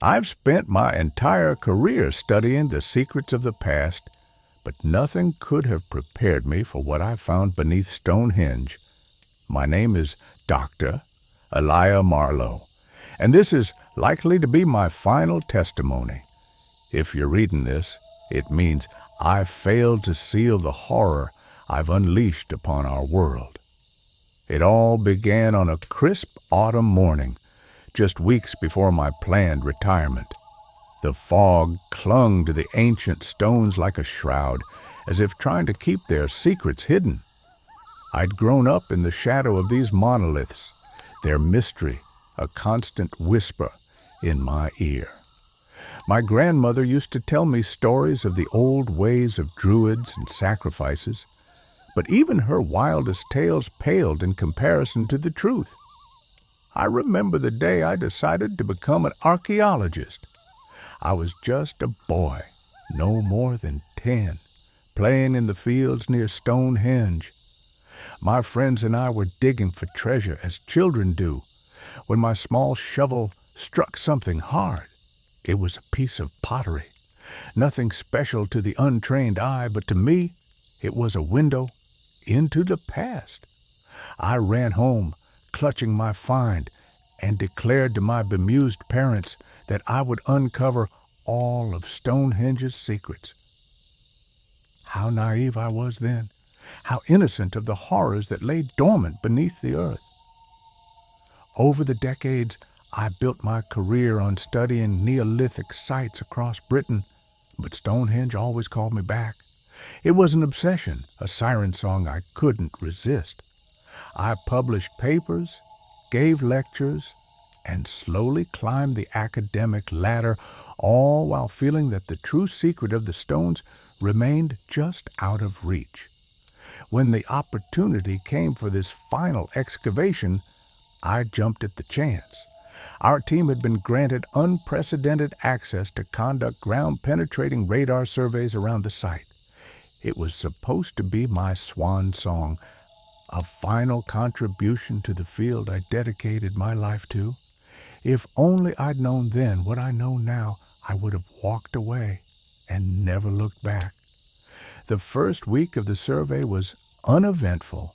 I've spent my entire career studying the secrets of the past, but nothing could have prepared me for what I found beneath Stonehenge. My name is Dr. Elia Marlowe, and this is likely to be my final testimony. If you're reading this, it means I failed to seal the horror I've unleashed upon our world. It all began on a crisp autumn morning, just weeks before my planned retirement. The fog clung to the ancient stones like a shroud, as if trying to keep their secrets hidden. I'd grown up in the shadow of these monoliths, their mystery a constant whisper in my ear. My grandmother used to tell me stories of the old ways of druids and sacrifices, but even her wildest tales paled in comparison to the truth. I remember the day I decided to become an archaeologist. I was just a boy, no more than 10, playing in the fields near Stonehenge. My friends and I were digging for treasure as children do, when my small shovel struck something hard. It was a piece of pottery, nothing special to the untrained eye, but to me, it was a window into the past. I ran home, clutching my find, and declared to my bemused parents that I would uncover all of Stonehenge's secrets. How naive I was then, how innocent of the horrors that lay dormant beneath the earth. Over the decades, I built my career on studying Neolithic sites across Britain, but Stonehenge always called me back. It was an obsession, a siren song I couldn't resist. I published papers, gave lectures, and slowly climbed the academic ladder, all while feeling that the true secret of the stones remained just out of reach. When the opportunity came for this final excavation, I jumped at the chance. Our team had been granted unprecedented access to conduct ground-penetrating radar surveys around the site. It was supposed to be my swan song, a final contribution to the field I dedicated my life to. If only I'd known then what I know now, I would have walked away and never looked back. The first week of the survey was uneventful.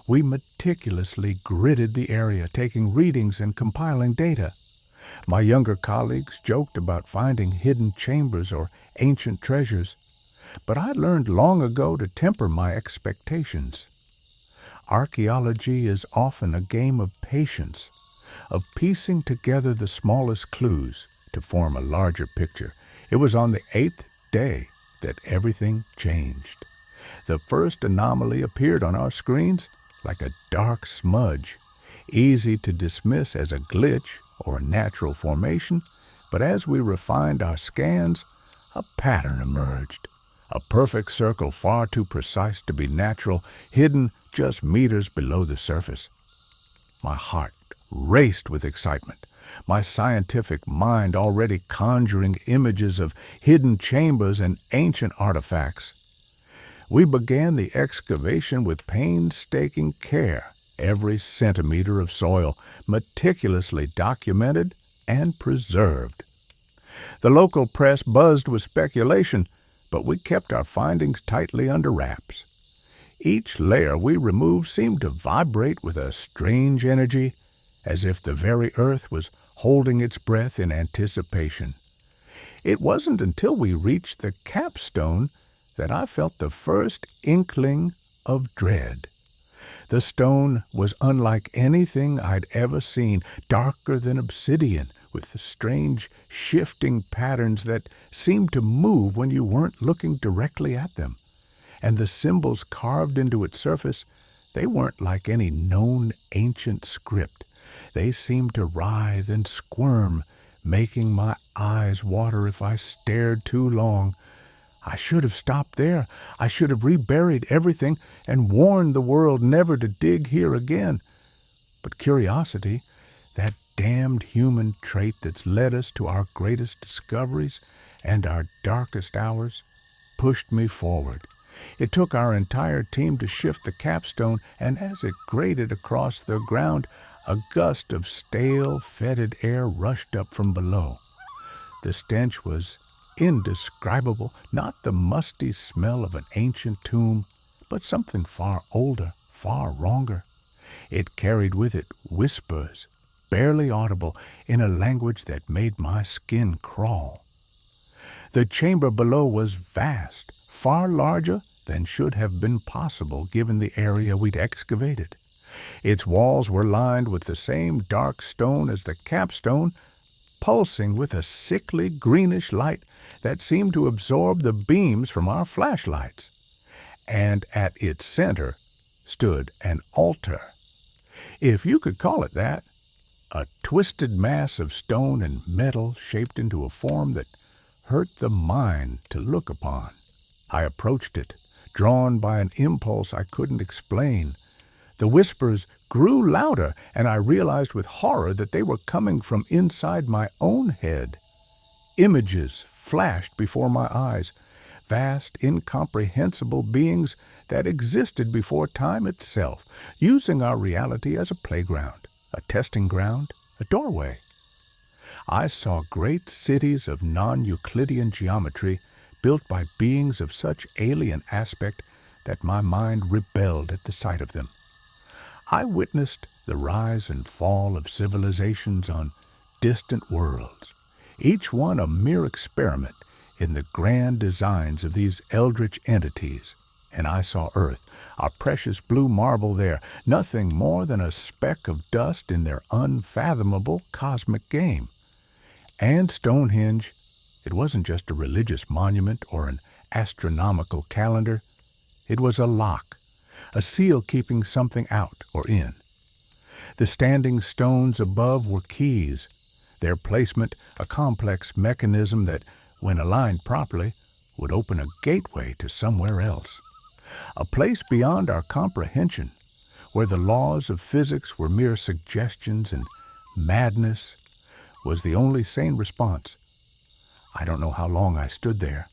We meticulously gridded the area, taking readings and compiling data. My younger colleagues joked about finding hidden chambers or ancient treasures, but I learned long ago to temper my expectations. Archaeology is often a game of patience, of piecing together the smallest clues to form a larger picture. It was on the 8th day that everything changed. The first anomaly appeared on our screens like a dark smudge, easy to dismiss as a glitch or a natural formation, but as we refined our scans, a pattern emerged. A perfect circle far too precise to be natural, hidden just meters below the surface. My heart raced with excitement, my scientific mind already conjuring images of hidden chambers and ancient artifacts. We began the excavation with painstaking care, every centimeter of soil meticulously documented and preserved. The local press buzzed with speculation, but we kept our findings tightly under wraps. Each layer we removed seemed to vibrate with a strange energy, as if the very earth was holding its breath in anticipation. It wasn't until we reached the capstone that I felt the first inkling of dread. The stone was unlike anything I'd ever seen, darker than obsidian, with strange shifting patterns that seemed to move when you weren't looking directly at them. And the symbols carved into its surface, they weren't like any known ancient script. They seemed to writhe and squirm, making my eyes water if I stared too long. I should have stopped there. I should have reburied everything and warned the world never to dig here again. But curiosity, that damned human trait that's led us to our greatest discoveries and our darkest hours, pushed me forward. It took our entire team to shift the capstone, and as it grated across the ground, a gust of stale, fetid air rushed up from below. The stench was indescribable, not the musty smell of an ancient tomb, but something far older, far wronger. It carried with it whispers, barely audible, in a language that made my skin crawl. The chamber below was vast, far larger than should have been possible given the area we'd excavated. Its walls were lined with the same dark stone as the capstone, pulsing with a sickly greenish light that seemed to absorb the beams from our flashlights. And at its center stood an altar, if you could call it that, a twisted mass of stone and metal shaped into a form that hurt the mind to look upon. I approached it, drawn by an impulse I couldn't explain. The whispers grew louder, and I realized with horror that they were coming from inside my own head. Images flashed before my eyes, vast, incomprehensible beings that existed before time itself, using our reality as a playground, a testing ground, a doorway. I saw great cities of non-Euclidean geometry built by beings of such alien aspect that my mind rebelled at the sight of them. I witnessed the rise and fall of civilizations on distant worlds, each one a mere experiment in the grand designs of these eldritch entities. And I saw Earth, our precious blue marble there, nothing more than a speck of dust in their unfathomable cosmic game. And Stonehenge, it wasn't just a religious monument or an astronomical calendar. It was a lock, a seal keeping something out or in. The standing stones above were keys, their placement a complex mechanism that, when aligned properly, would open a gateway to somewhere else. A place beyond our comprehension, where the laws of physics were mere suggestions and madness was the only sane response. I don't know how long I stood there,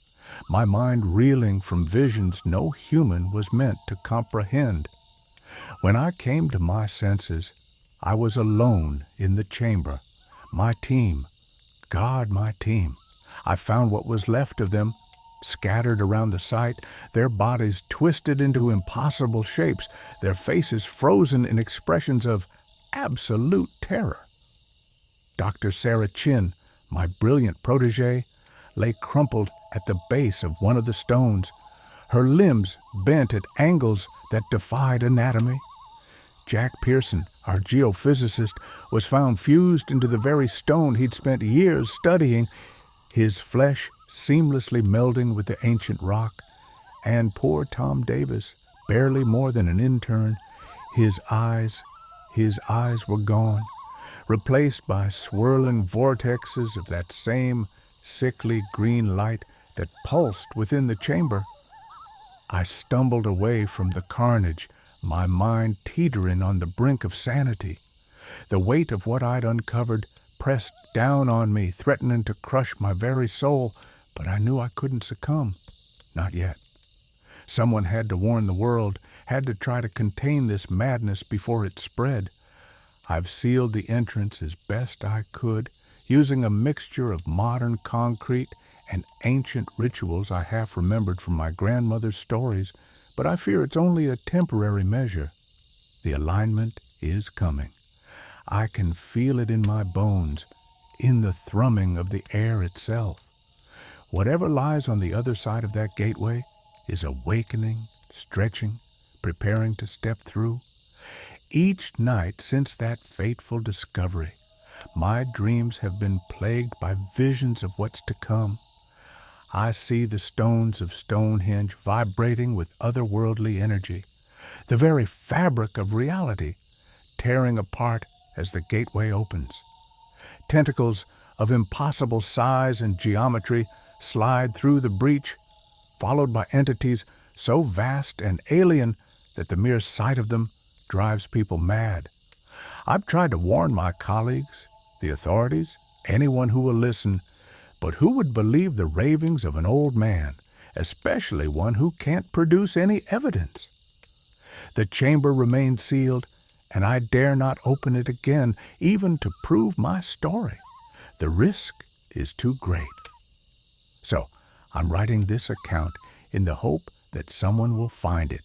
my mind reeling from visions no human was meant to comprehend. When I came to my senses, I was alone in the chamber. My team, God, my team. I found what was left of them, scattered around the site, their bodies twisted into impossible shapes, their faces frozen in expressions of absolute terror. Dr. Sarah Chin, my brilliant protégé, lay crumpled at the base of one of the stones, her limbs bent at angles that defied anatomy. Jack Pearson, our geophysicist, was found fused into the very stone he'd spent years studying, his flesh seamlessly melding with the ancient rock. And poor Tom Davis, barely more than an intern, his eyes were gone, replaced by swirling vortexes of that same sickly green light that pulsed within the chamber. I stumbled away from the carnage, my mind teetering on the brink of sanity. The weight of what I'd uncovered pressed down on me, threatening to crush my very soul, but I knew I couldn't succumb. Not yet. Someone had to warn the world, had to try to contain this madness before it spread. I've sealed the entrance as best I could, using a mixture of modern concrete and ancient rituals I half remembered from my grandmother's stories, but I fear it's only a temporary measure. The alignment is coming. I can feel it in my bones, in the thrumming of the air itself. Whatever lies on the other side of that gateway is awakening, stretching, preparing to step through. Each night since that fateful discovery, my dreams have been plagued by visions of what's to come. I see the stones of Stonehenge vibrating with otherworldly energy, the very fabric of reality tearing apart as the gateway opens. Tentacles of impossible size and geometry slide through the breach, followed by entities so vast and alien that the mere sight of them drives people mad. I've tried to warn my colleagues, the authorities, anyone who will listen, but who would believe the ravings of an old man, especially one who can't produce any evidence? The chamber remains sealed, and I dare not open it again, even to prove my story. The risk is too great. So, I'm writing this account in the hope that someone will find it,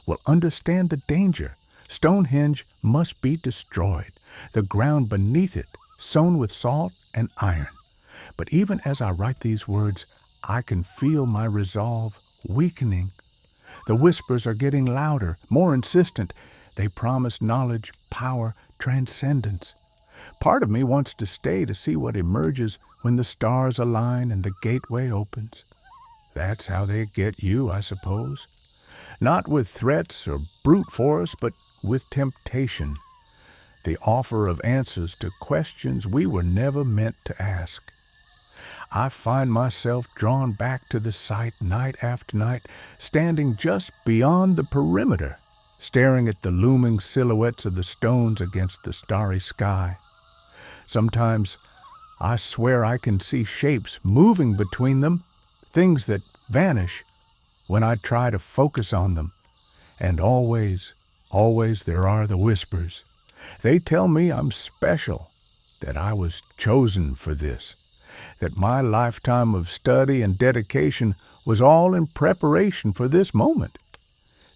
will understand the danger. Stonehenge must be destroyed, the ground beneath it sown with salt and iron. But even as I write these words, I can feel my resolve weakening. The whispers are getting louder, more insistent. They promise knowledge, power, transcendence. Part of me wants to stay to see what emerges when the stars align and the gateway opens. That's how they get you, I suppose. Not with threats or brute force, but with temptation. The offer of answers to questions we were never meant to ask. I find myself drawn back to the site night after night, standing just beyond the perimeter, staring at the looming silhouettes of the stones against the starry sky. Sometimes I swear I can see shapes moving between them, things that vanish when I try to focus on them. And always there are the whispers. They tell me I'm special, that I was chosen for this, that my lifetime of study and dedication was all in preparation for this moment.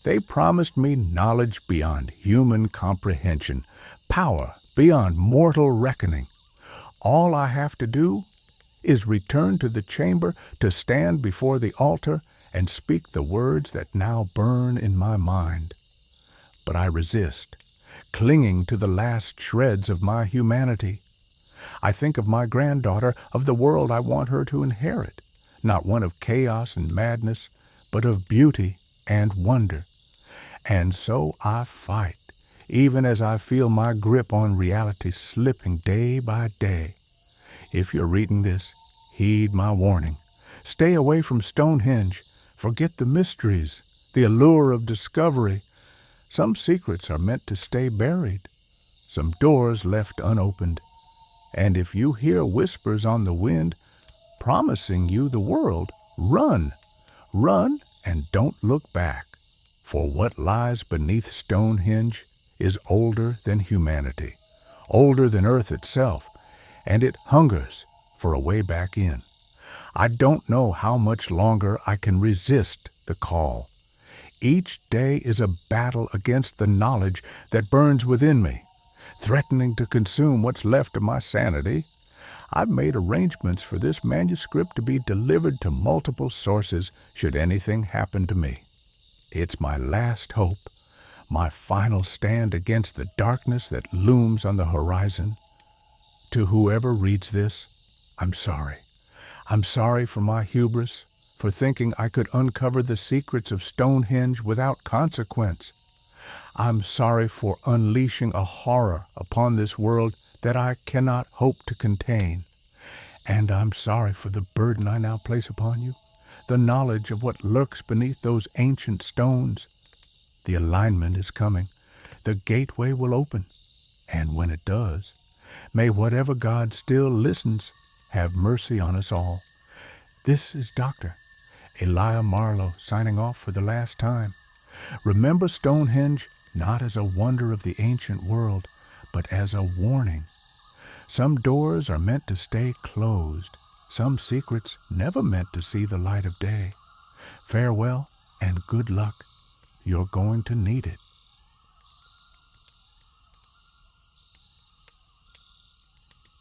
They promised me knowledge beyond human comprehension, power beyond mortal reckoning. All I have to do is return to the chamber, to stand before the altar and speak the words that now burn in my mind. But I resist, clinging to the last shreds of my humanity. I think of my granddaughter, of the world I want her to inherit, not one of chaos and madness, but of beauty and wonder. And so I fight, even as I feel my grip on reality slipping day by day. If you're reading this, heed my warning. Stay away from Stonehenge. Forget the mysteries, the allure of discovery. Some secrets are meant to stay buried, some doors left unopened. And if you hear whispers on the wind promising you the world, run. Run and don't look back. For what lies beneath Stonehenge is older than humanity, older than Earth itself, and it hungers for a way back in. I don't know how much longer I can resist the call. Each day is a battle against the knowledge that burns within me, threatening to consume what's left of my sanity. I've made arrangements for this manuscript to be delivered to multiple sources should anything happen to me. It's my last hope, my final stand against the darkness that looms on the horizon. To whoever reads this, I'm sorry. I'm sorry for my hubris, for thinking I could uncover the secrets of Stonehenge without consequence. I'm sorry for unleashing a horror upon this world that I cannot hope to contain. And I'm sorry for the burden I now place upon you, the knowledge of what lurks beneath those ancient stones. The alignment is coming. The gateway will open. And when it does, may whatever God still listens have mercy on us all. This is Dr. Elijah Marlowe signing off for the last time. Remember Stonehenge not as a wonder of the ancient world, but as a warning. Some doors are meant to stay closed. Some secrets never meant to see the light of day. Farewell and good luck. You're going to need it.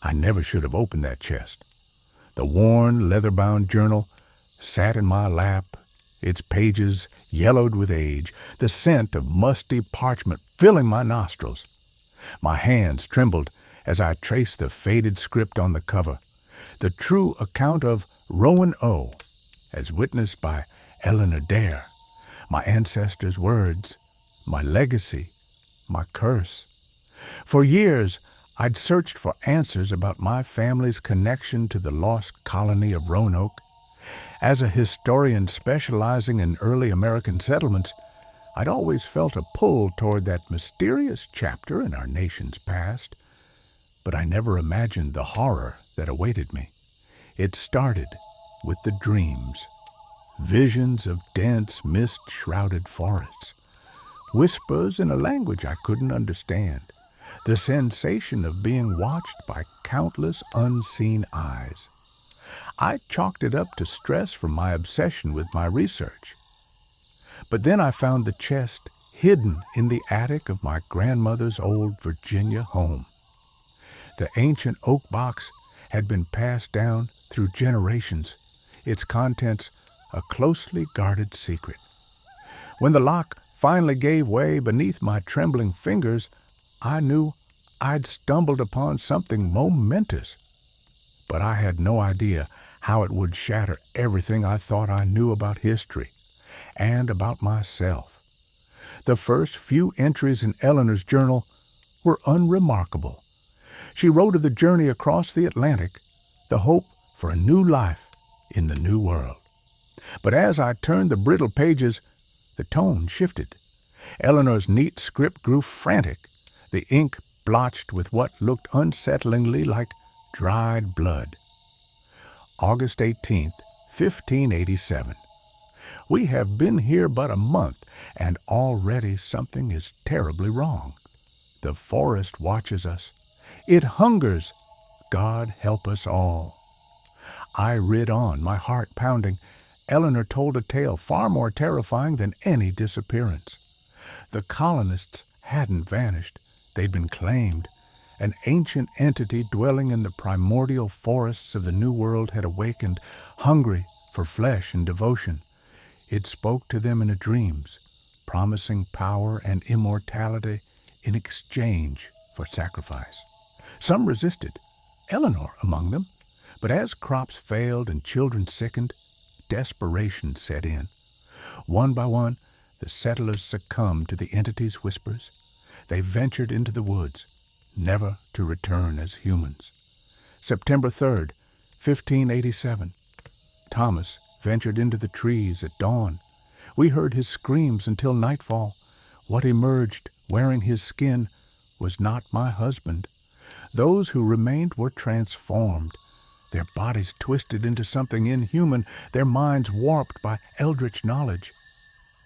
I never should have opened that chest. The worn, leather-bound journal sat in my lap, its pages yellowed with age, the scent of musty parchment filling my nostrils. My hands trembled as I traced the faded script on the cover, the true account of Rowan O, as witnessed by Eleanor Dare, my ancestors' words, my legacy, my curse. For years, I'd searched for answers about my family's connection to the lost colony of Roanoke. As a historian specializing in early American settlements, I'd always felt a pull toward that mysterious chapter in our nation's past. But I never imagined the horror that awaited me. It started with the dreams, visions of dense, mist-shrouded forests, whispers in a language I couldn't understand, the sensation of being watched by countless unseen eyes. I chalked it up to stress from my obsession with my research. But then I found the chest hidden in the attic of my grandmother's old Virginia home. The ancient oak box had been passed down through generations, its contents a closely guarded secret. When the lock finally gave way beneath my trembling fingers, I knew I'd stumbled upon something momentous. But I had no idea how it would shatter everything I thought I knew about history and about myself. The first few entries in Eleanor's journal were unremarkable. She wrote of the journey across the Atlantic, the hope for a new life in the new world. But as I turned the brittle pages, the tone shifted. Eleanor's neat script grew frantic, the ink blotched with what looked unsettlingly like dried blood. August 18th, 1587. We have been here but a month, and already something is terribly wrong. The forest watches us. It hungers. God help us all. I rid on, my heart pounding. Eleanor told a tale far more terrifying than any disappearance. The colonists hadn't vanished. They'd been claimed. An ancient entity dwelling in the primordial forests of the New World had awakened, hungry for flesh and devotion. It spoke to them in dreams, promising power and immortality in exchange for sacrifice. Some resisted, Eleanor among them, but as crops failed and children sickened, desperation set in. One by one, the settlers succumbed to the entity's whispers. They ventured into the woods, never to return as humans. September 3rd, 1587. Thomas ventured into the trees at dawn. We heard his screams until nightfall. What emerged, wearing his skin, was not my husband. Those who remained were transformed, their bodies twisted into something inhuman, their minds warped by eldritch knowledge.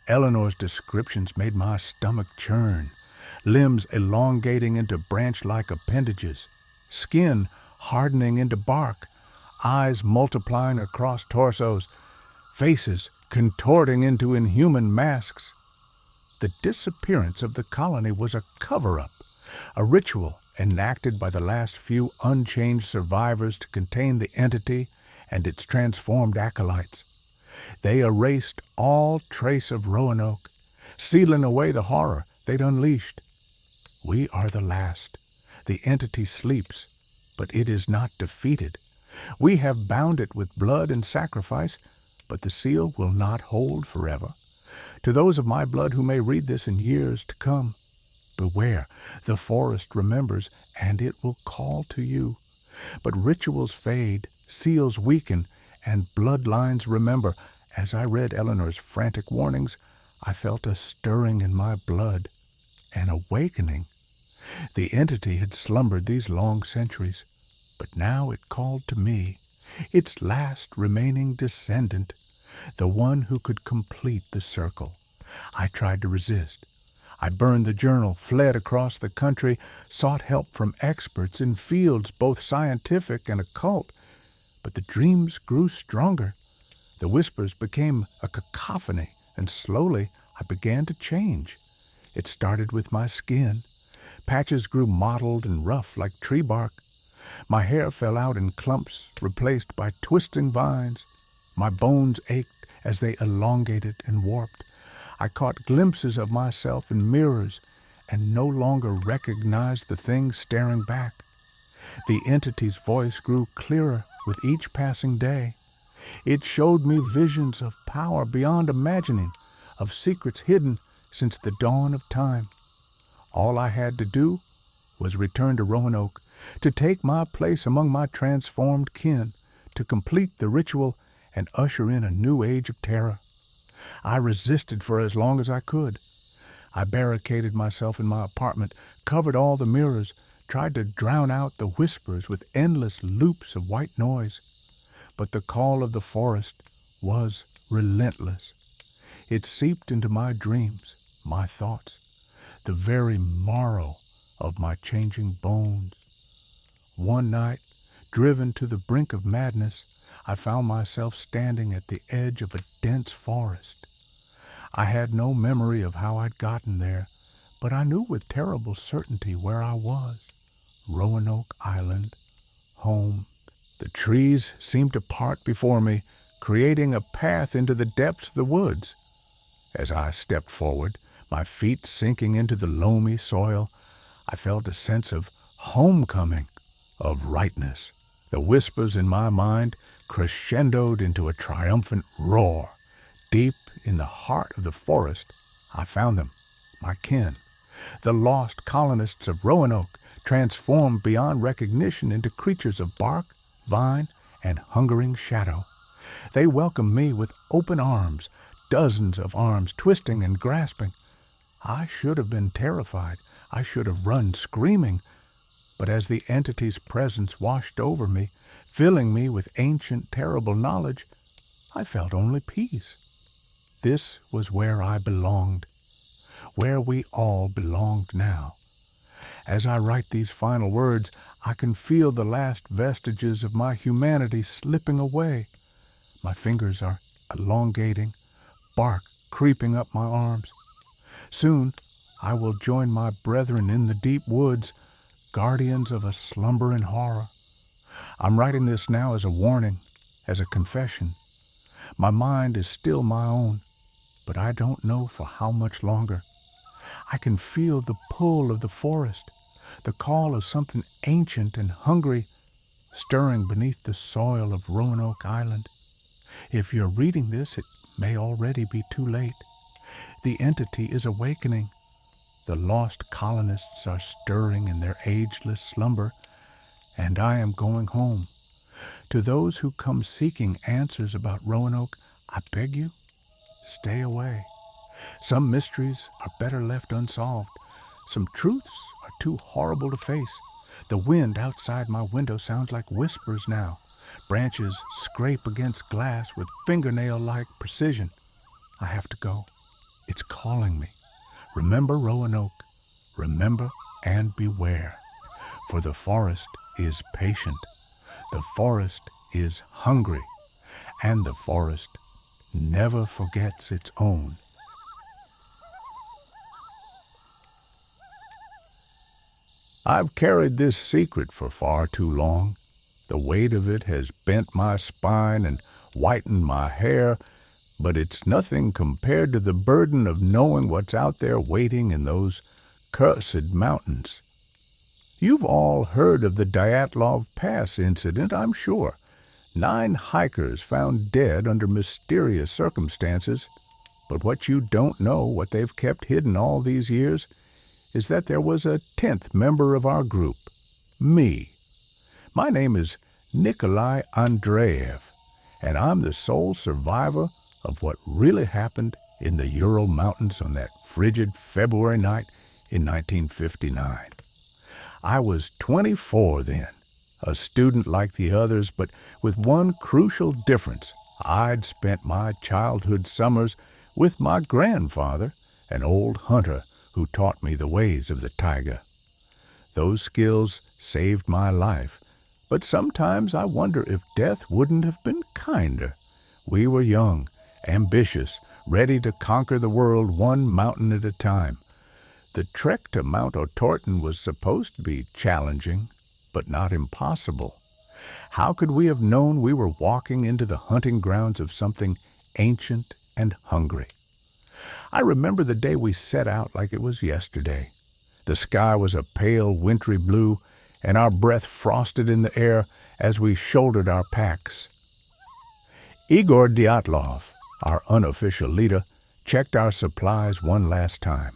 Eleanor's descriptions made my stomach churn, limbs elongating into branch-like appendages, skin hardening into bark, eyes multiplying across torsos, faces contorting into inhuman masks. The disappearance of the colony was a cover-up, a ritual enacted by the last few unchanged survivors to contain the entity and its transformed acolytes. They erased all trace of Roanoke, sealing away the horror they'd unleashed. We are the last. The entity sleeps, but it is not defeated. We have bound it with blood and sacrifice, but the seal will not hold forever. To those of my blood who may read this in years to come, beware, the forest remembers, and it will call to you. But rituals fade, seals weaken, and bloodlines remember. As I read Eleanor's frantic warnings, I felt a stirring in my blood, an awakening. The entity had slumbered these long centuries, but now it called to me, its last remaining descendant, the one who could complete the circle. I tried to resist. I burned the journal, fled across the country, sought help from experts in fields both scientific and occult. But the dreams grew stronger. The whispers became a cacophony, and slowly I began to change. It started with my skin. Patches grew mottled and rough like tree bark. My hair fell out in clumps, replaced by twisting vines. My bones ached as they elongated and warped. I caught glimpses of myself in mirrors and no longer recognized the thing staring back. The entity's voice grew clearer with each passing day. It showed me visions of power beyond imagining, of secrets hidden since the dawn of time. All I had to do was return to Roanoke, to take my place among my transformed kin, to complete the ritual and usher in a new age of terror. I resisted for as long as I could. I barricaded myself in my apartment, covered all the mirrors, tried to drown out the whispers with endless loops of white noise. But the call of the forest was relentless. It seeped into my dreams, my thoughts, the very marrow of my changing bones. One night, driven to the brink of madness, I found myself standing at the edge of a dense forest. I had no memory of how I'd gotten there, but I knew with terrible certainty where I was. Roanoke Island, home. The trees seemed to part before me, creating a path into the depths of the woods. As I stepped forward, my feet sinking into the loamy soil, I felt a sense of homecoming, of rightness. The whispers in my mind crescendoed into a triumphant roar. Deep in the heart of the forest, I found them, my kin, the lost colonists of Roanoke, transformed beyond recognition into creatures of bark, vine, and hungering shadow. They welcomed me with open arms, dozens of arms twisting and grasping. I should have been terrified. I should have run screaming. But as the entity's presence washed over me, filling me with ancient, terrible knowledge, I felt only peace. This was where I belonged, where we all belonged now. As I write these final words, I can feel the last vestiges of my humanity slipping away. My fingers are elongating, bark creeping up my arms. Soon I will join my brethren in the deep woods, guardians of a slumbering horror. I'm writing this now as a warning, as a confession. My mind is still my own, but I don't know for how much longer. I can feel the pull of the forest, the call of something ancient and hungry, stirring beneath the soil of Roanoke Island. If you're reading this, it may already be too late. The entity is awakening. The lost colonists are stirring in their ageless slumber, and I am going home. To those who come seeking answers about Roanoke, I beg you, stay away. Some mysteries are better left unsolved. Some truths are too horrible to face. The wind outside my window sounds like whispers now. Branches scrape against glass with fingernail-like precision. I have to go. It's calling me. Remember Roanoke. Remember and beware. For the forest is patient. The forest is hungry. And the forest never forgets its own. I've carried this secret for far too long. The weight of it has bent my spine and whitened my hair, but it's nothing compared to the burden of knowing what's out there waiting in those cursed mountains. You've all heard of the Dyatlov Pass incident, I'm sure. 9 hikers found dead under mysterious circumstances. But what you don't know, what they've kept hidden all these years, is that there was a 10th member of our group, me. My name is Nikolai Andreev, and I'm the sole survivor of what really happened in the Ural Mountains on that frigid February night in 1959. I was 24 then, a student like the others, but with one crucial difference. I'd spent my childhood summers with my grandfather, an old hunter who taught me the ways of the taiga. Those skills saved my life, but sometimes I wonder if death wouldn't have been kinder. We were young, ambitious, ready to conquer the world one mountain at a time. The trek to Mount Otorten was supposed to be challenging, but not impossible. How could we have known we were walking into the hunting grounds of something ancient and hungry? I remember the day we set out like it was yesterday. The sky was a pale, wintry blue, and our breath frosted in the air as we shouldered our packs. Igor Dyatlov, our unofficial leader, checked our supplies one last time.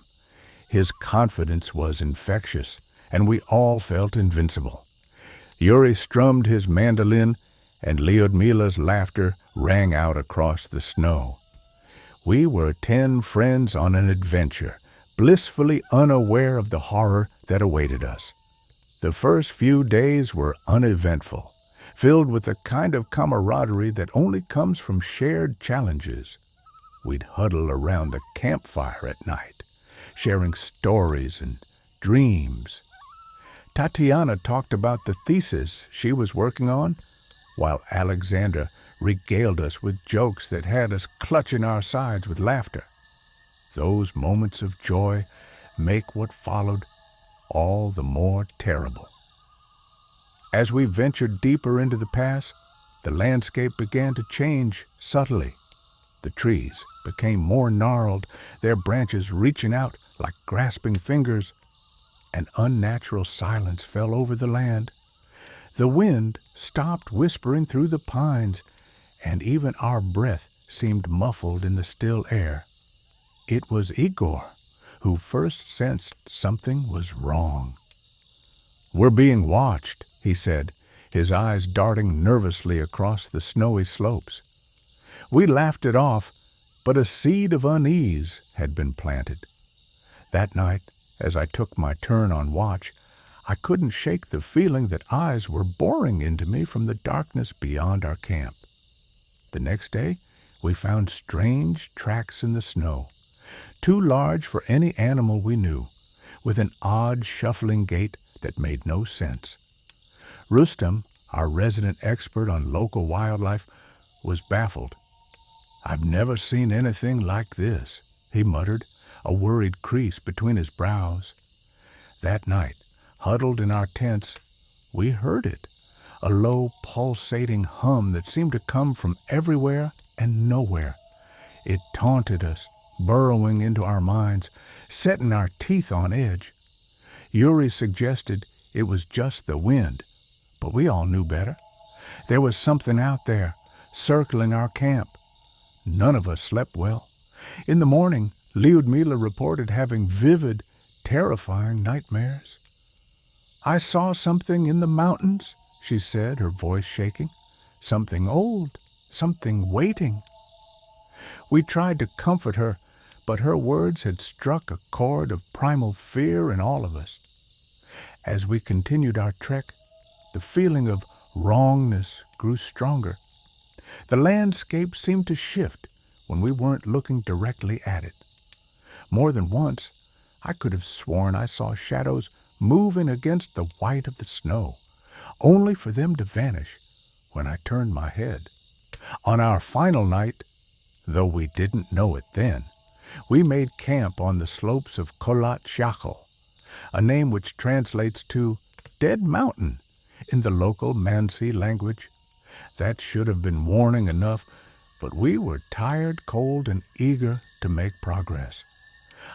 His confidence was infectious, and we all felt invincible. Yuri strummed his mandolin, and Lyudmila's laughter rang out across the snow. We were 10 friends on an adventure, blissfully unaware of the horror that awaited us. The first few days were uneventful, filled with the kind of camaraderie that only comes from shared challenges. We'd huddle around the campfire at night, sharing stories and dreams. Tatiana talked about the thesis she was working on, while Alexander regaled us with jokes that had us clutching our sides with laughter. Those moments of joy make what followed all the more terrible. As we ventured deeper into the pass, the landscape began to change subtly. The trees became more gnarled, their branches reaching out like grasping fingers. An unnatural silence fell over the land. The wind stopped whispering through the pines, and even our breath seemed muffled in the still air. It was Igor who first sensed something was wrong. "We're being watched," he said, his eyes darting nervously across the snowy slopes. We laughed it off, but a seed of unease had been planted. That night, as I took my turn on watch, I couldn't shake the feeling that eyes were boring into me from the darkness beyond our camp. The next day, we found strange tracks in the snow, too large for any animal we knew, with an odd shuffling gait that made no sense. Rustam, our resident expert on local wildlife, was baffled. "I've never seen anything like this," he muttered, a worried crease between his brows. That night, huddled in our tents, we heard it, a low, pulsating hum that seemed to come from everywhere and nowhere. It taunted us, burrowing into our minds, setting our teeth on edge. Yuri suggested it was just the wind, but we all knew better. There was something out there, circling our camp. None of us slept well. In the morning, Lyudmila reported having vivid, terrifying nightmares. "I saw something in the mountains," she said, her voice shaking. "Something old, something waiting." We tried to comfort her, but her words had struck a chord of primal fear in all of us. As we continued our trek, the feeling of wrongness grew stronger. The landscape seemed to shift when we weren't looking directly at it. More than once, I could have sworn I saw shadows moving against the white of the snow, only for them to vanish when I turned my head. On our final night, though we didn't know it then, we made camp on the slopes of Kholat Shachel, a name which translates to Dead Mountain in the local Mansi language. That should have been warning enough, but we were tired, cold, and eager to make progress.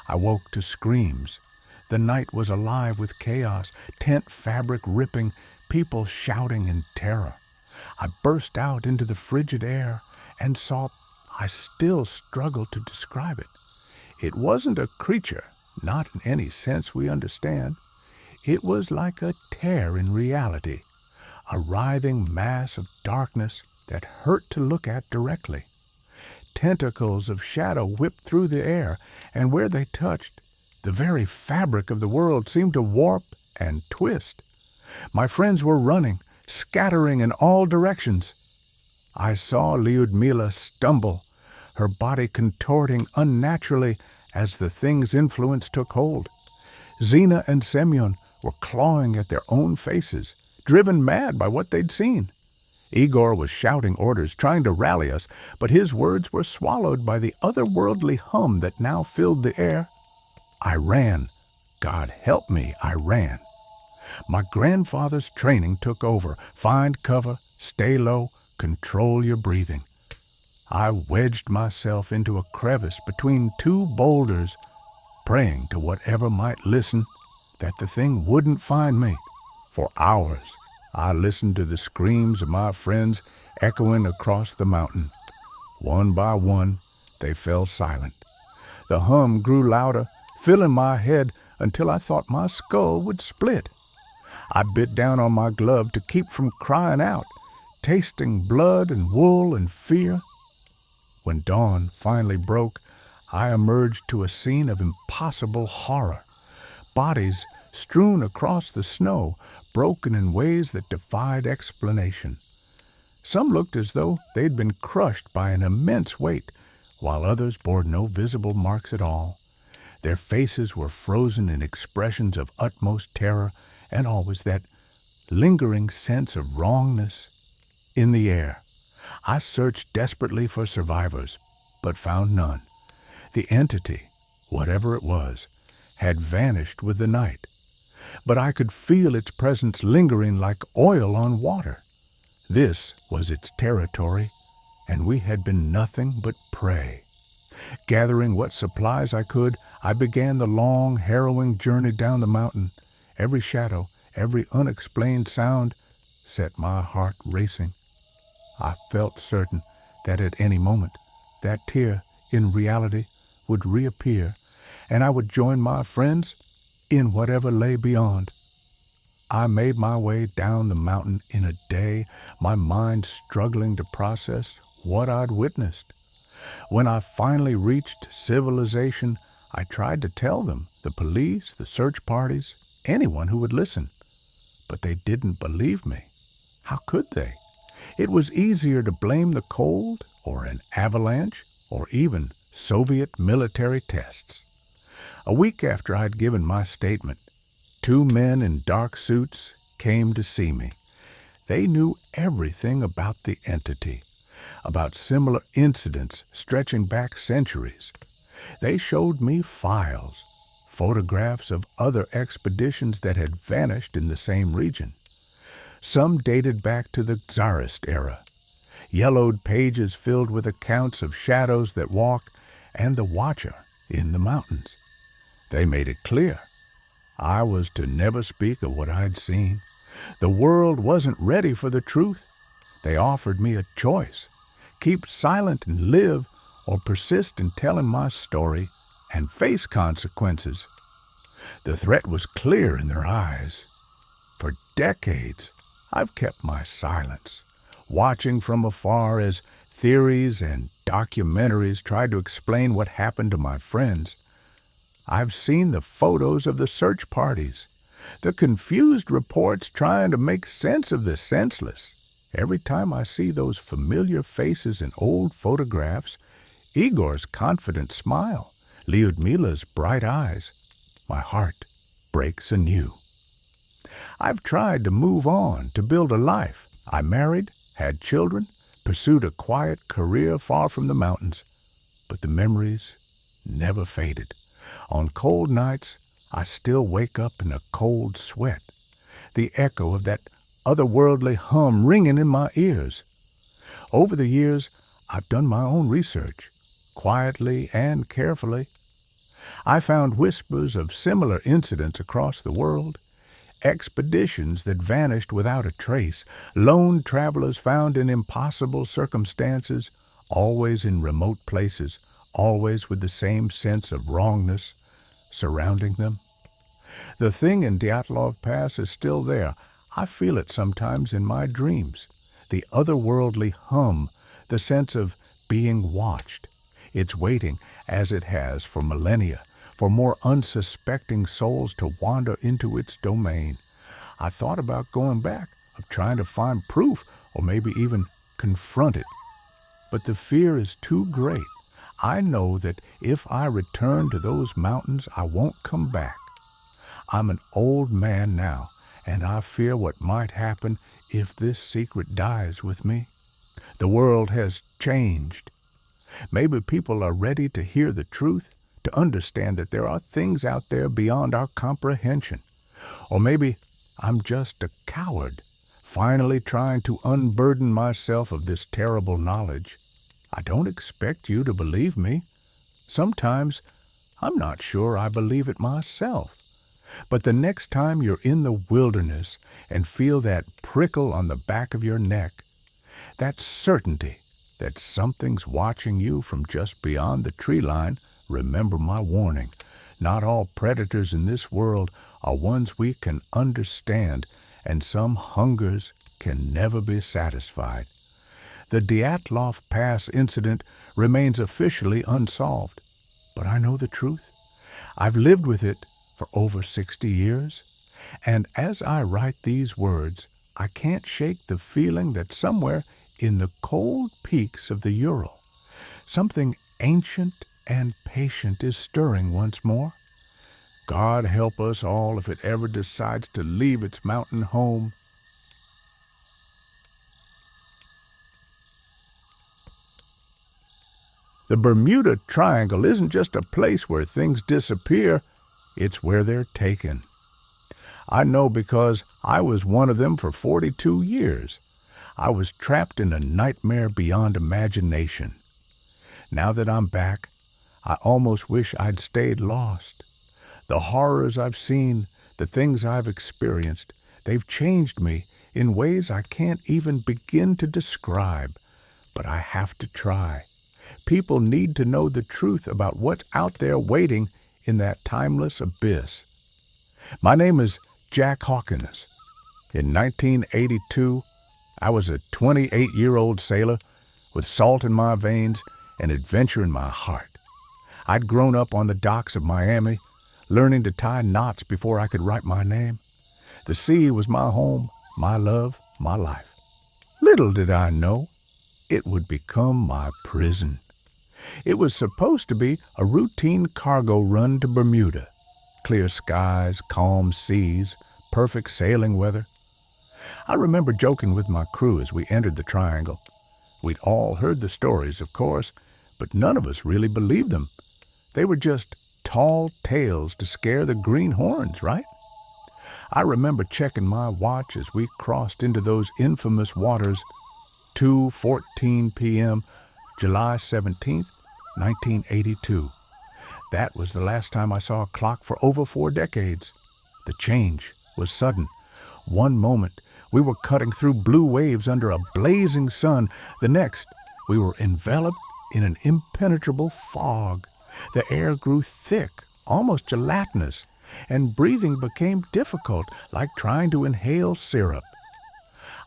I woke to screams. The night was alive with chaos, tent fabric ripping, people shouting in terror. I burst out into the frigid air and saw, I still struggle to describe it. It wasn't a creature, not in any sense we understand. It was like a tear in reality, a writhing mass of darkness that hurt to look at directly. Tentacles of shadow whipped through the air, and where they touched, the very fabric of the world seemed to warp and twist. My friends were running, scattering in all directions. I saw Lyudmila stumble, her body contorting unnaturally as the thing's influence took hold. Zina and Semyon were clawing at their own faces, driven mad by what they'd seen. Igor was shouting orders, trying to rally us, but his words were swallowed by the otherworldly hum that now filled the air. I ran. God help me, I ran. My grandfather's training took over. Find cover, stay low, control your breathing. I wedged myself into a crevice between two boulders, praying to whatever might listen that the thing wouldn't find me. For hours, I listened to the screams of my friends echoing across the mountain. One by one, they fell silent. The hum grew louder, filling my head until I thought my skull would split. I bit down on my glove to keep from crying out, tasting blood and wool and fear. When dawn finally broke, I emerged to a scene of impossible horror. Bodies strewn across the snow, broken in ways that defied explanation. Some looked as though they'd been crushed by an immense weight, while others bore no visible marks at all. Their faces were frozen in expressions of utmost terror, and always that lingering sense of wrongness. in the air. I searched desperately for survivors, but found none. The entity, whatever it was, had vanished with the night, but I could feel its presence lingering like oil on water. This was its territory, and we had been nothing but prey. Gathering what supplies I could, I began the long, harrowing journey down the mountain. Every shadow, every unexplained sound set my heart racing. I felt certain that at any moment that tear, in reality, would reappear, and I would join my friends in whatever lay beyond. I made my way down the mountain in a day, my mind struggling to process what I'd witnessed. When I finally reached civilization, I tried to tell them, the police, the search parties, anyone who would listen. But they didn't believe me. How could they? It was easier to blame the cold, or an avalanche, or even Soviet military tests. A week after I'd given my statement, 2 men in dark suits came to see me. They knew everything about the entity, about similar incidents stretching back centuries. They showed me files, photographs of other expeditions that had vanished in the same region. Some dated back to the Tsarist era, yellowed pages filled with accounts of shadows that walk and the watcher in the mountains. They made it clear I was to never speak of what I'd seen. The world wasn't ready for the truth. They offered me a choice: keep silent and live, or persist in telling my story and face consequences. The threat was clear in their eyes. For decades, I've kept my silence, watching from afar as theories and documentaries tried to explain what happened to my friends. I've seen the photos of the search parties, the confused reports trying to make sense of the senseless. Every time I see those familiar faces in old photographs, Igor's confident smile, Lyudmila's bright eyes, my heart breaks anew. I've tried to move on, to build a life. I married, had children, pursued a quiet career far from the mountains, but the memories never faded. On cold nights, I still wake up in a cold sweat, the echo of that otherworldly hum ringing in my ears. Over the years, I've done my own research, quietly and carefully. I found whispers of similar incidents across the world, expeditions that vanished without a trace, lone travelers found in impossible circumstances, always in remote places, always with the same sense of wrongness surrounding them. The thing in Dyatlov Pass is still there. I feel it sometimes in my dreams. The otherworldly hum, the sense of being watched. It's waiting, as it has for millennia, for more unsuspecting souls to wander into its domain. I thought about going back, of trying to find proof, or maybe even confront it. But the fear is too great. I know that if I return to those mountains, I won't come back. I'm an old man now, and I fear what might happen if this secret dies with me. The world has changed. Maybe people are ready to hear the truth, to understand that there are things out there beyond our comprehension. Or maybe I'm just a coward, finally trying to unburden myself of this terrible knowledge. I don't expect you to believe me. Sometimes I'm not sure I believe it myself. But the next time you're in the wilderness and feel that prickle on the back of your neck, that certainty that something's watching you from just beyond the tree line, remember my warning. Not all predators in this world are ones we can understand, and some hungers can never be satisfied. The Dyatlov Pass incident remains officially unsolved, but I know the truth. I've lived with it for over 60 years, and as I write these words, I can't shake the feeling that somewhere in the cold peaks of the Ural, something ancient and patient is stirring once more. God help us all if it ever decides to leave its mountain home. The Bermuda Triangle isn't just a place where things disappear, it's where they're taken. I know because I was one of them for 42 years. I was trapped in a nightmare beyond imagination. Now that I'm back, I almost wish I'd stayed lost. The horrors I've seen, the things I've experienced, they've changed me in ways I can't even begin to describe, but I have to try. People need to know the truth about what's out there waiting in that timeless abyss. My name is Jack Hawkins. In 1982, I was a 28-year-old sailor with salt in my veins and adventure in my heart. I'd grown up on the docks of Miami, learning to tie knots before I could write my name. The sea was my home, my love, my life. Little did I know it would become my prison. It was supposed to be a routine cargo run to Bermuda. Clear skies, calm seas, perfect sailing weather. I remember joking with my crew as we entered the triangle. We'd all heard the stories, of course, but none of us really believed them. They were just tall tales to scare the greenhorns, right? I remember checking my watch as we crossed into those infamous waters, 2:14 p.m., July 17th, 1982. That was the last time I saw a clock for over 4 decades. The change was sudden. One moment, we were cutting through blue waves under a blazing sun. The next, we were enveloped in an impenetrable fog. The air grew thick, almost gelatinous, and breathing became difficult, like trying to inhale syrup.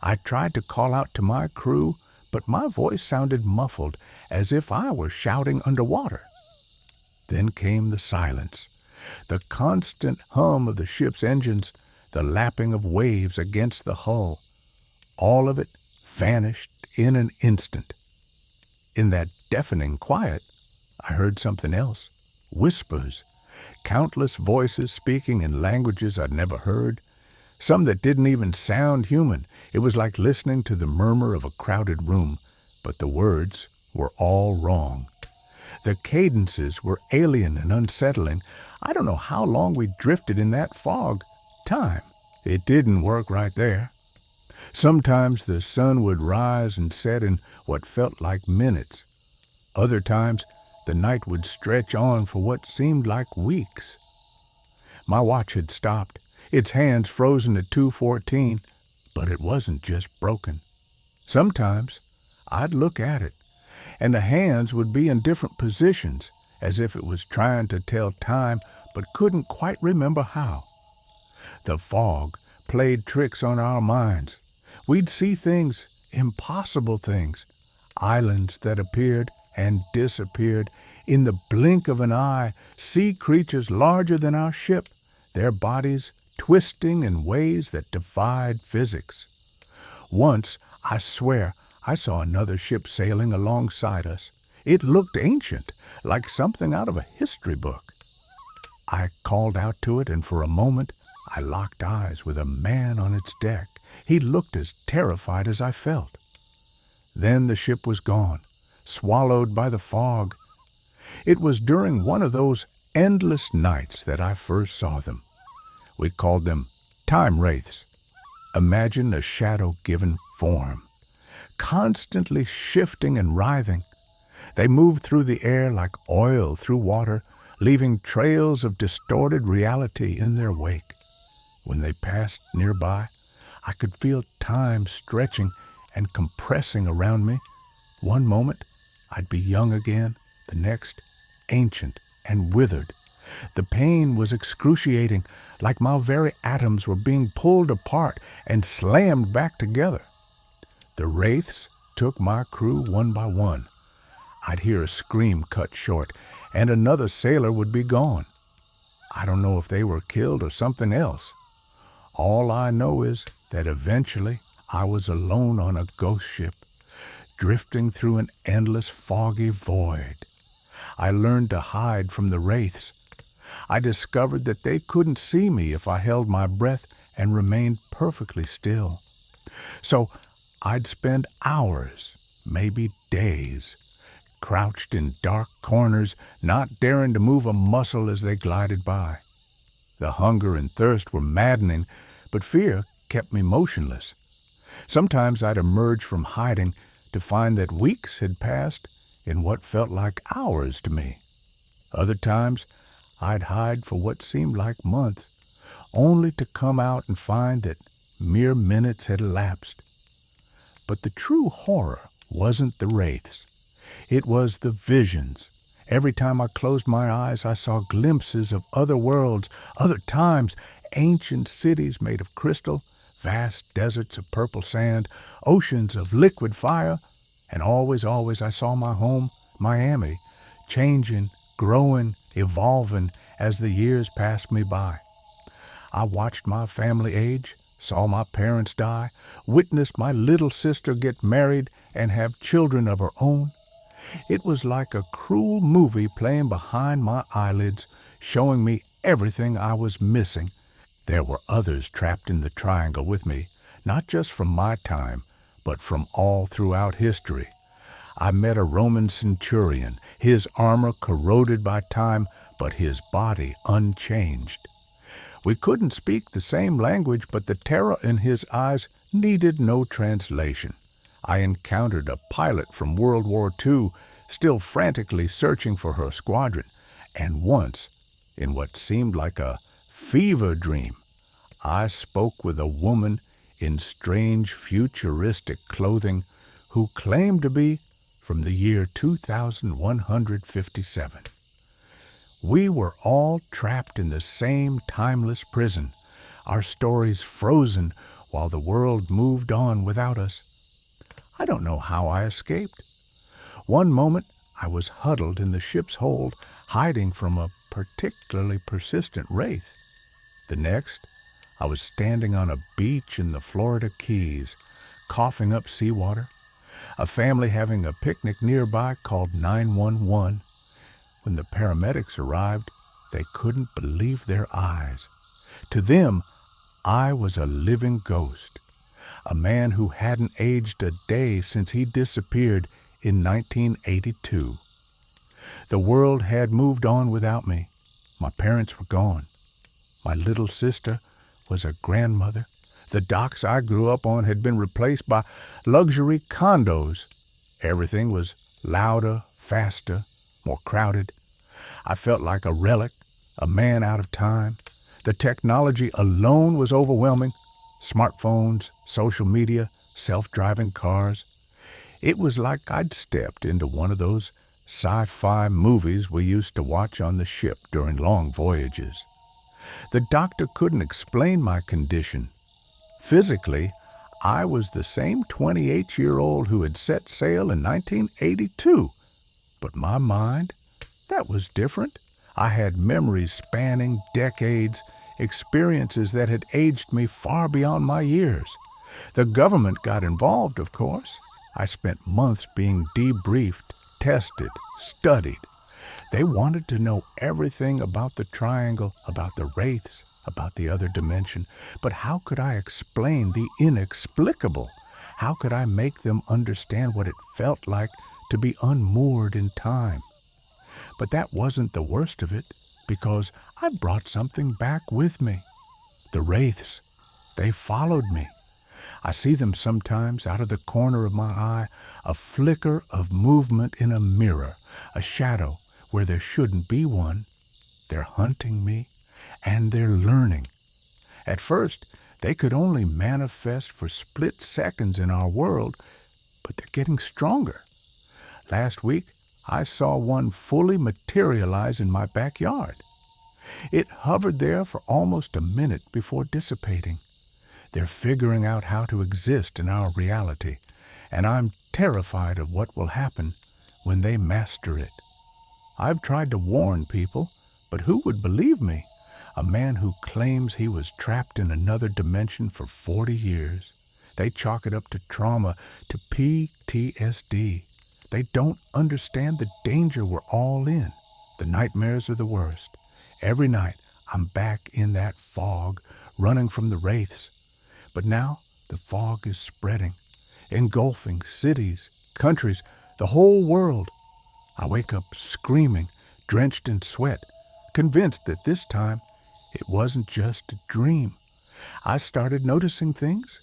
I tried to call out to my crew, but my voice sounded muffled, as if I were shouting underwater. Then came the silence, the constant hum of the ship's engines, the lapping of waves against the hull. All of it vanished in an instant. In that deafening quiet, I heard something else. Whispers. Countless voices speaking in languages I'd never heard. Some that didn't even sound human. It was like listening to the murmur of a crowded room, but the words were all wrong. The cadences were alien and unsettling. I don't know how long we drifted in that fog. Time. It didn't work right there. Sometimes the sun would rise and set in what felt like minutes. Other times, the night would stretch on for what seemed like weeks. My watch had stopped, its hands frozen at 2:14, but it wasn't just broken. Sometimes I'd look at it, and the hands would be in different positions, as if it was trying to tell time but couldn't quite remember how. The fog played tricks on our minds. We'd see things, impossible things, islands that appeared and disappeared in the blink of an eye, sea creatures larger than our ship, their bodies twisting in ways that defied physics. Once, I swear, I saw another ship sailing alongside us. It looked ancient, like something out of a history book. I called out to it, and for a moment, I locked eyes with a man on its deck. He looked as terrified as I felt. Then the ship was gone, swallowed by the fog. It was during one of those endless nights that I first saw them. We called them time wraiths. Imagine a shadow-given form, constantly shifting and writhing. They moved through the air like oil through water, leaving trails of distorted reality in their wake. When they passed nearby, I could feel time stretching and compressing around me. One moment, I'd be young again, the next, ancient and withered. The pain was excruciating, like my very atoms were being pulled apart and slammed back together. The wraiths took my crew one by one. I'd hear a scream cut short, and another sailor would be gone. I don't know if they were killed or something else. All I know is that eventually I was alone on a ghost ship, drifting through an endless foggy void. I learned to hide from the wraiths. I discovered that they couldn't see me if I held my breath and remained perfectly still. So I'd spend hours, maybe days, crouched in dark corners, not daring to move a muscle as they glided by. The hunger and thirst were maddening, but fear kept me motionless. Sometimes I'd emerge from hiding to find that weeks had passed in what felt like hours to me. Other times, I'd hide for what seemed like months, only to come out and find that mere minutes had elapsed. But the true horror wasn't the wraiths. It was the visions. Every time I closed my eyes, I saw glimpses of other worlds, other times, ancient cities made of crystal, vast deserts of purple sand, oceans of liquid fire, and always I saw my home, Miami, changing, growing, evolving as the years passed me by. I watched my family age, saw my parents die, witnessed my little sister get married and have children of her own. It was like a cruel movie playing behind my eyelids, showing me everything I was missing. There were others trapped in the triangle with me, not just from my time, but from all throughout history. I met a Roman centurion, his armor corroded by time, but his body unchanged. We couldn't speak the same language, but the terror in his eyes needed no translation. I encountered a pilot from World War II, still frantically searching for her squadron, and once, in what seemed like a fever dream, I spoke with a woman in strange futuristic clothing who claimed to be from the year 2157. We were all trapped in the same timeless prison, our stories frozen while the world moved on without us. I don't know how I escaped. One moment I was huddled in the ship's hold, hiding from a particularly persistent wraith. The next, I was standing on a beach in the Florida Keys, coughing up seawater. A family having a picnic nearby called 911. When the paramedics arrived, they couldn't believe their eyes. To them, I was a living ghost, a man who hadn't aged a day since he disappeared in 1982. The world had moved on without me. My parents were gone. My little sister was a grandmother. The docks I grew up on had been replaced by luxury condos. Everything was louder, faster, more crowded. I felt like a relic, a man out of time. The technology alone was overwhelming. Smartphones, social media, self-driving cars. It was like I'd stepped into one of those sci-fi movies we used to watch on the ship during long voyages. The doctor couldn't explain my condition. Physically, I was the same 28-year-old who had set sail in 1982. But my mind, that was different. I had memories spanning decades, experiences that had aged me far beyond my years. The government got involved, of course. I spent months being debriefed, tested, studied. They wanted to know everything about the triangle, about the wraiths, about the other dimension. But how could I explain the inexplicable? How could I make them understand what it felt like to be unmoored in time? But that wasn't the worst of it, because I brought something back with me. The wraiths, they followed me. I see them sometimes out of the corner of my eye, a flicker of movement in a mirror, a shadow where there shouldn't be one. They're hunting me, and they're learning. At first, they could only manifest for split seconds in our world, but they're getting stronger. Last week, I saw one fully materialize in my backyard. It hovered there for almost a minute before dissipating. They're figuring out how to exist in our reality, and I'm terrified of what will happen when they master it. I've tried to warn people, but who would believe me? A man who claims he was trapped in another dimension for 40 years. They chalk it up to trauma, to PTSD. They don't understand the danger we're all in. The nightmares are the worst. Every night, I'm back in that fog, running from the wraiths. But now, the fog is spreading, engulfing cities, countries, the whole world. I wake up screaming, drenched in sweat, convinced that this time it wasn't just a dream. I started noticing things,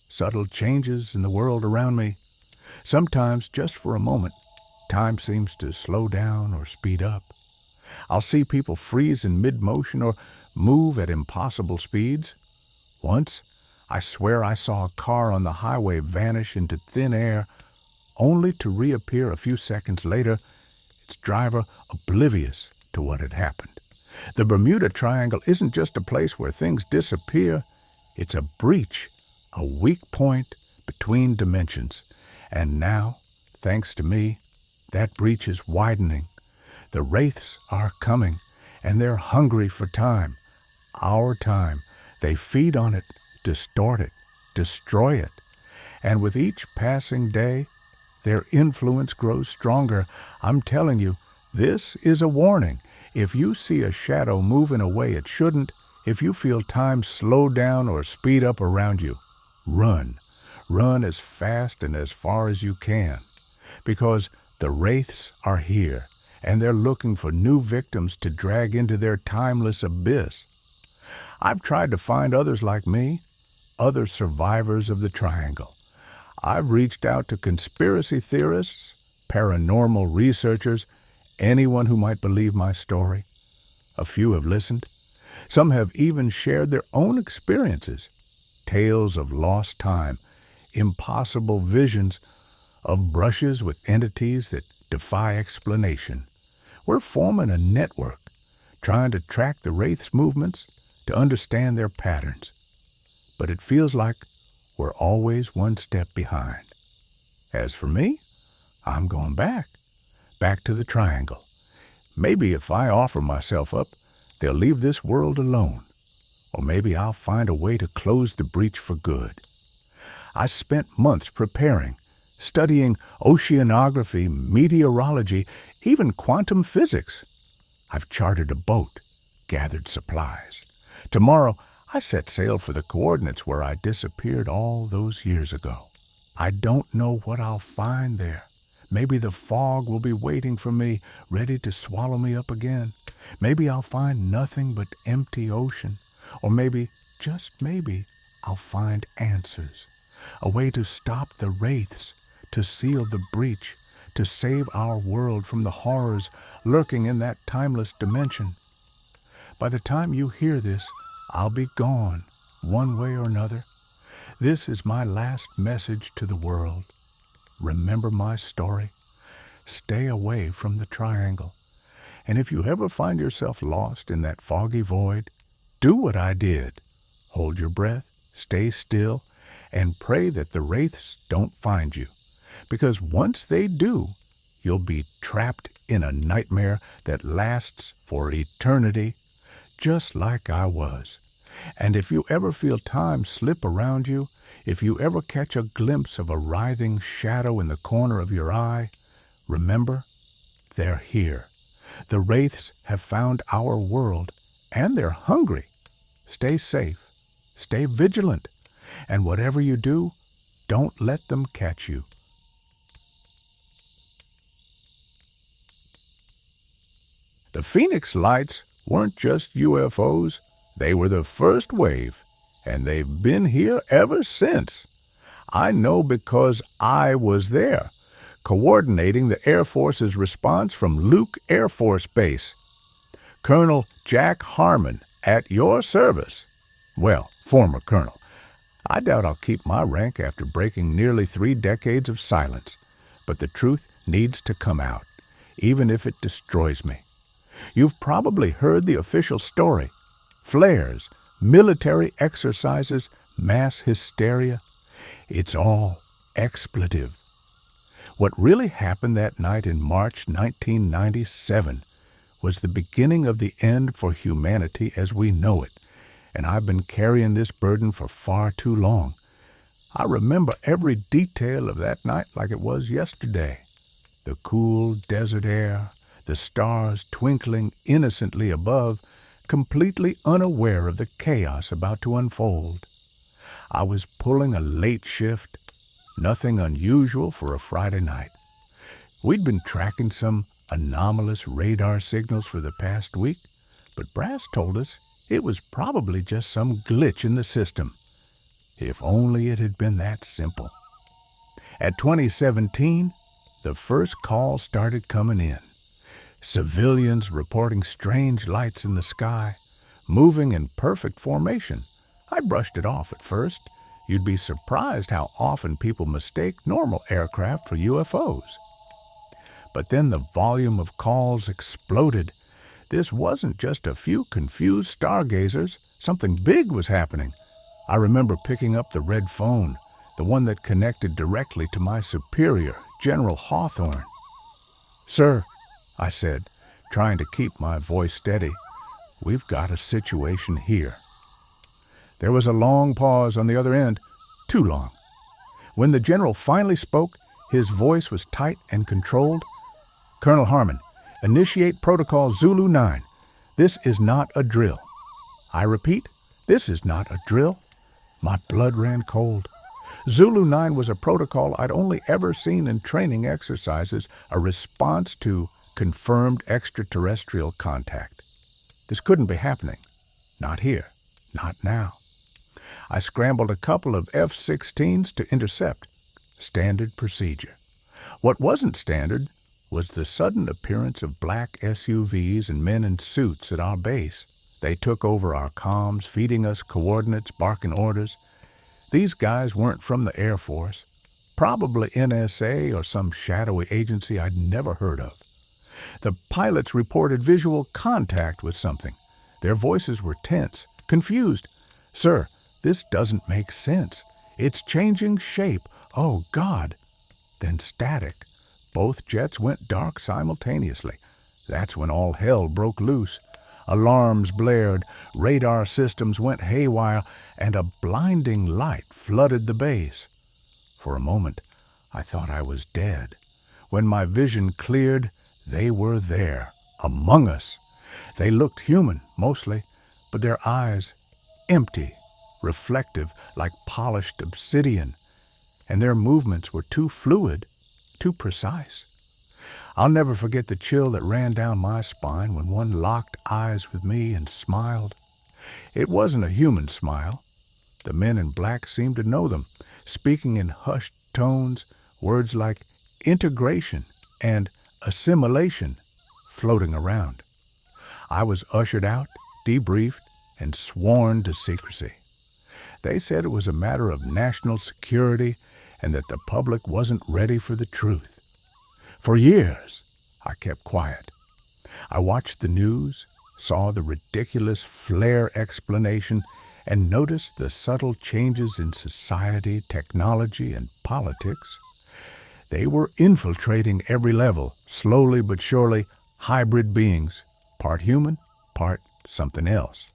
subtle changes in the world around me. Sometimes, just for a moment, time seems to slow down or speed up. I'll see people freeze in mid-motion or move at impossible speeds. Once, I swear I saw a car on the highway vanish into thin air, only to reappear a few seconds later, its driver oblivious to what had happened. The Bermuda Triangle isn't just a place where things disappear, it's a breach, a weak point between dimensions. And now, thanks to me, that breach is widening. The wraiths are coming, and they're hungry for time. Our time. They feed on it, distort it, destroy it. And with each passing day, their influence grows stronger. I'm telling you, this is a warning. If you see a shadow move in a way it shouldn't, if you feel time slow down or speed up around you, run. Run as fast and as far as you can. Because the wraiths are here, and they're looking for new victims to drag into their timeless abyss. I've tried to find others like me, other survivors of the Triangle. I've reached out to conspiracy theorists, paranormal researchers, anyone who might believe my story. A few have listened. Some have even shared their own experiences, tales of lost time, impossible visions, of brushes with entities that defy explanation. We're forming a network, trying to track the wraiths' movements, to understand their patterns. But it feels like we're always one step behind. As for me, I'm going back to the Triangle. Maybe if I offer myself up, they'll leave this world alone. Or maybe I'll find a way to close the breach for good. I spent months preparing, studying oceanography, meteorology, even quantum physics. I've chartered a boat, gathered supplies. Tomorrow, I set sail for the coordinates where I disappeared all those years ago. I don't know what I'll find there. Maybe the fog will be waiting for me, ready to swallow me up again. Maybe I'll find nothing but empty ocean. Or maybe, just maybe, I'll find answers. A way to stop the wraiths, to seal the breach, to save our world from the horrors lurking in that timeless dimension. By the time you hear this, I'll be gone, one way or another. This is my last message to the world. Remember my story. Stay away from the Triangle. And if you ever find yourself lost in that foggy void, do what I did. Hold your breath, stay still, and pray that the wraiths don't find you. Because once they do, you'll be trapped in a nightmare that lasts for eternity, just like I was. And if you ever feel time slip around you, if you ever catch a glimpse of a writhing shadow in the corner of your eye, remember, they're here. The wraiths have found our world, and they're hungry. Stay safe, stay vigilant, and whatever you do, don't let them catch you. The Phoenix Lights weren't just UFOs, they were the first wave, and they've been here ever since. I know because I was there, coordinating the Air Force's response from Luke Air Force Base. Colonel Jack Harmon, at your service. Well, former colonel. I doubt I'll keep my rank after breaking nearly 3 decades of silence, but the truth needs to come out, even if it destroys me. You've probably heard the official story. Flares, military exercises, mass hysteria. It's all expletive. What really happened that night in March 1997 was the beginning of the end for humanity as we know it, and I've been carrying this burden for far too long. I remember every detail of that night like it was yesterday. The cool desert air, the stars twinkling innocently above, completely unaware of the chaos about to unfold. I was pulling a late shift, nothing unusual for a Friday night. We'd been tracking some anomalous radar signals for the past week, but Brass told us it was probably just some glitch in the system. If only it had been that simple. At 2017, the first calls started coming in. Civilians reporting strange lights in the sky, moving in perfect formation. I brushed it off at first. You'd be surprised how often people mistake normal aircraft for UFOs. But then the volume of calls exploded. This wasn't just a few confused stargazers. Something big was happening. I remember picking up the red phone, the one that connected directly to my superior, General Hawthorne. "Sir," I said, trying to keep my voice steady, "we've got a situation here." There was a long pause on the other end, too long. When the general finally spoke, his voice was tight and controlled. "Colonel Harmon, initiate protocol Zulu 9. This is not a drill." I repeat, this is not a drill. My blood ran cold. Zulu 9 was a protocol I'd only ever seen in training exercises, a response to confirmed extraterrestrial contact. This couldn't be happening. Not here. Not now. I scrambled a couple of F-16s to intercept. Standard procedure. What wasn't standard was the sudden appearance of black SUVs and men in suits at our base. They took over our comms, feeding us coordinates, barking orders. These guys weren't from the Air Force, probably NSA or some shadowy agency I'd never heard of. The pilots reported visual contact with something. Their voices were tense, confused. "Sir, this doesn't make sense. It's changing shape. Oh, God." Then static. Both jets went dark simultaneously. That's when all hell broke loose. Alarms blared, radar systems went haywire, and a blinding light flooded the base. For a moment, I thought I was dead. When my vision cleared, they were there, among us. They looked human, mostly, but their eyes empty, reflective, like polished obsidian, and their movements were too fluid, too precise. I'll never forget the chill that ran down my spine when one locked eyes with me and smiled. It wasn't a human smile. The men in black seemed to know them, speaking in hushed tones, words like integration and assimilation floating around. I was ushered out, debriefed, and sworn to secrecy. They said it was a matter of national security and that the public wasn't ready for the truth. For years, I kept quiet. I watched the news, saw the ridiculous flare explanation, and noticed the subtle changes in society, technology, and politics. They were infiltrating every level, slowly but surely, hybrid beings, part human, part something else.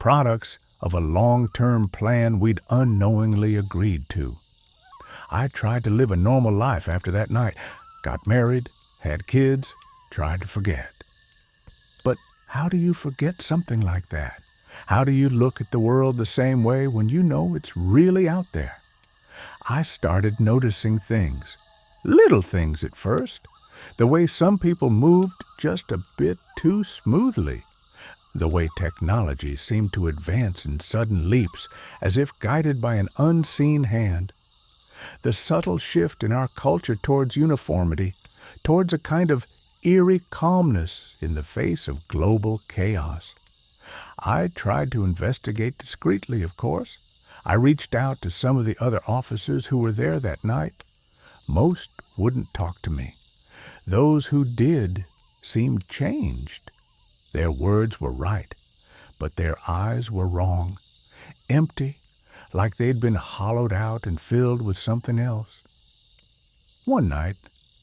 Products of a long-term plan we'd unknowingly agreed to. I tried to live a normal life after that night. Got married, had kids, tried to forget. But how do you forget something like that? How do you look at the world the same way when you know it's really out there? I started noticing things. Little things at first. The way some people moved just a bit too smoothly. The way technology seemed to advance in sudden leaps, as if guided by an unseen hand. The subtle shift in our culture towards uniformity, towards a kind of eerie calmness in the face of global chaos. I tried to investigate discreetly, of course. I reached out to some of the other officers who were there that night. Most wouldn't talk to me. Those who did seemed changed. Their words were right, but their eyes were wrong, empty, like they'd been hollowed out and filled with something else. One night,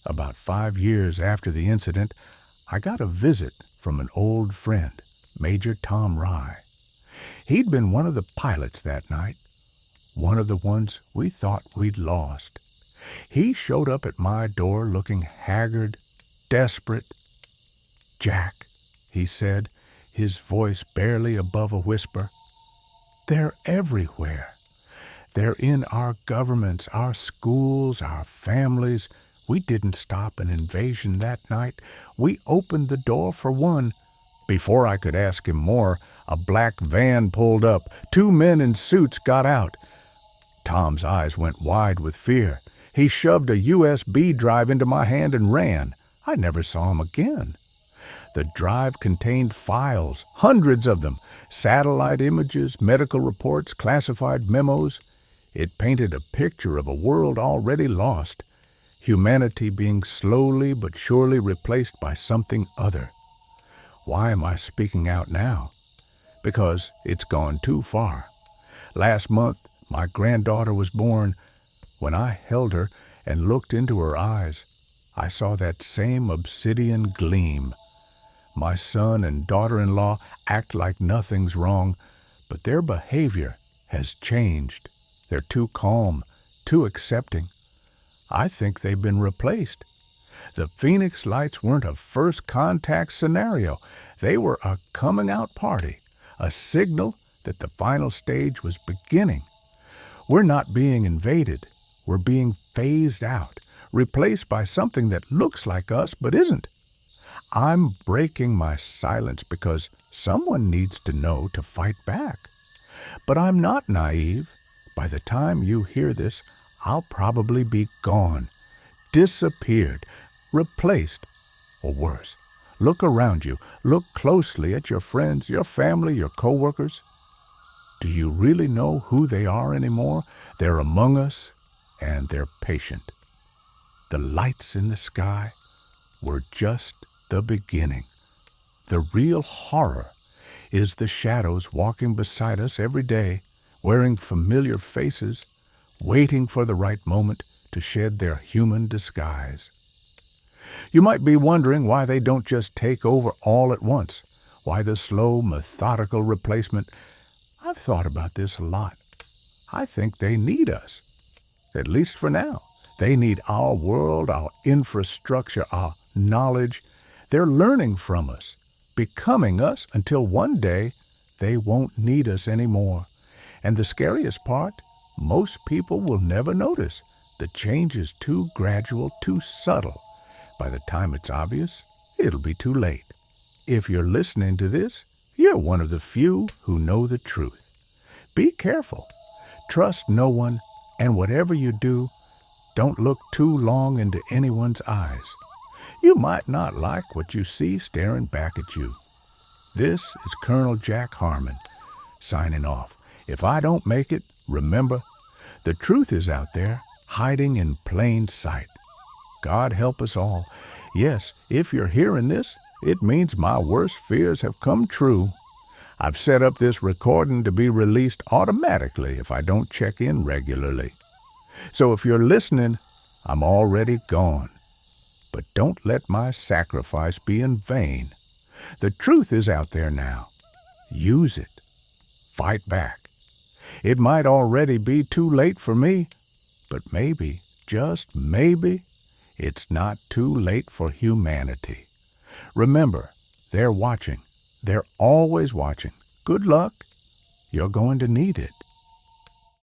about 5 years after the incident, I got a visit from an old friend, Major Tom Rye. He'd been one of the pilots that night, one of the ones we thought we'd lost. He showed up at my door looking haggard, desperate. "Jack," he said, his voice barely above a whisper, "they're everywhere. They're in our governments, our schools, our families. We didn't stop an invasion that night. We opened the door for one. Before I could ask him more, a black van pulled up. 2 men in suits got out. Tom's eyes went wide with fear. He shoved a USB drive into my hand and ran. I never saw him again. The drive contained files, hundreds of them, satellite images, medical reports, classified memos. It painted a picture of a world already lost, humanity being slowly but surely replaced by something other. Why am I speaking out now? Because it's gone too far. Last month, my granddaughter was born. When I held her and looked into her eyes, I saw that same obsidian gleam. My son and daughter-in-law act like nothing's wrong, but their behavior has changed. They're too calm, too accepting. I think they've been replaced. The Phoenix Lights weren't a first contact scenario. They were a coming out party, a signal that the final stage was beginning. We're not being invaded. We're being phased out, replaced by something that looks like us but isn't. I'm breaking my silence because someone needs to know to fight back. But I'm not naive. By the time you hear this, I'll probably be gone, disappeared, replaced, or worse. Look around you. Look closely at your friends, your family, your coworkers. Do you really know who they are anymore? They're among us, and they're patient. The lights in the sky were just the beginning. The real horror is the shadows walking beside us every day, wearing familiar faces, waiting for the right moment to shed their human disguise. You might be wondering why they don't just take over all at once, why the slow, methodical replacement. I've thought about this a lot. I think they need us, at least for now. They need our world, our infrastructure, our knowledge. They're learning from us, becoming us until one day they won't need us anymore. And the scariest part, most people will never notice. The change is too gradual, too subtle. By the time it's obvious, it'll be too late. If you're listening to this, you're one of the few who know the truth. Be careful. Trust no one, and whatever you do, don't look too long into anyone's eyes. You might not like what you see staring back at you. This is Colonel Jack Harmon, signing off. If I don't make it, remember, the truth is out there, hiding in plain sight. God help us all. Yes, if you're hearing this, it means my worst fears have come true. I've set up this recording to be released automatically if I don't check in regularly. So if you're listening, I'm already gone. But don't let my sacrifice be in vain. The truth is out there now. Use it. Fight back. It might already be too late for me, but maybe, just maybe, it's not too late for humanity. Remember, they're watching. They're always watching. Good luck. You're going to need it.